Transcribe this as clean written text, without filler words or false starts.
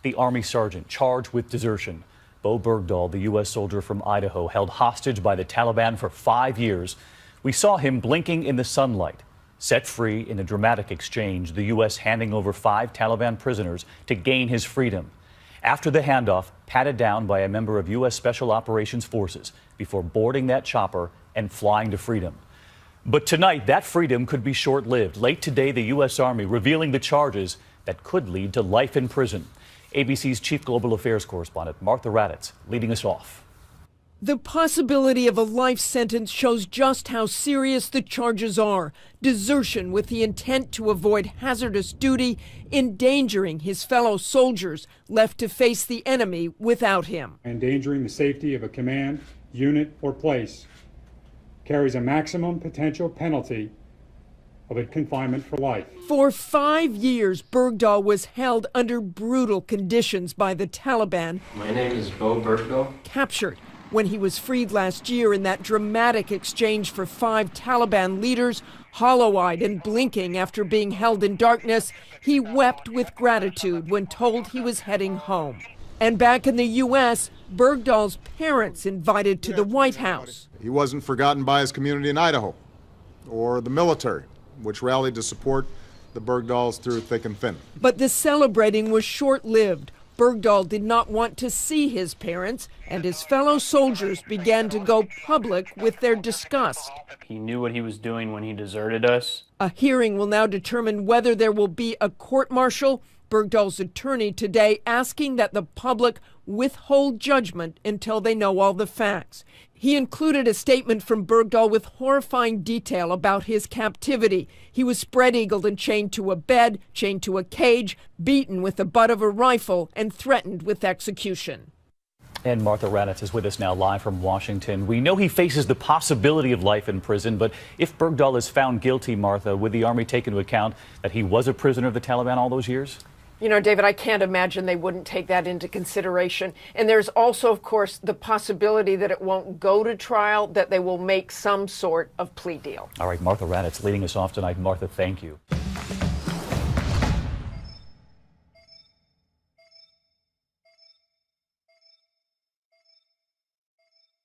the Army sergeant charged with desertion. Bowe Bergdhal, the U.S. soldier from Idaho, held hostage by the Taliban for 5 years. We saw him blinking in the sunlight. Set free in a dramatic exchange, the U.S. handing over 5 Taliban prisoners to gain his freedom. After the handoff, patted down by a member of U.S. Special Operations Forces before boarding that chopper and flying to freedom. But tonight, that freedom could be short-lived. Late today, the U.S. Army revealing the charges that could lead to life in prison. ABC's chief global affairs correspondent, Martha Raddatz, leading us off. The possibility of a life sentence shows just how serious the charges are. Desertion with the intent to avoid hazardous duty, endangering his fellow soldiers left to face the enemy without him. Endangering the safety of a command, unit, or place carries a maximum potential penalty of confinement for life. For 5 years, Bergdhal was held under brutal conditions by the Taliban. My name is Bowe Bergdhal. Captured when he was freed last year in that dramatic exchange for 5 Taliban leaders, hollow-eyed and blinking after being held in darkness, he wept with gratitude when told he was heading home. And back in the U.S., Bergdhal's parents invited to the White House. He wasn't forgotten by his community in Idaho or the military, which rallied to support the Bergdhals through thick and thin. But the celebrating was short-lived. Bergdhal did not want to see his parents, and his fellow soldiers began to go public with their disgust. He knew what he was doing when he deserted us. A hearing will now determine whether there will be a court-martial. Bergdhal's attorney today asking that the public withhold judgment until they know all the facts. He included a statement from Bergdhal with horrifying detail about his captivity. He was spread-eagled and chained to a bed, chained to a cage, beaten with the butt of a rifle, and threatened with execution. And Martha Raddatz is with us now live from Washington. We know he faces the possibility of life in prison, but if Bergdhal is found guilty, Martha, would the Army take into account that he was a prisoner of the Taliban all those years? You know, David, I can't imagine they wouldn't take that into consideration. And there's also, of course, the possibility that it won't go to trial, that they will make some sort of plea deal. All right, Martha Raddatz leading us off tonight. Martha, thank you.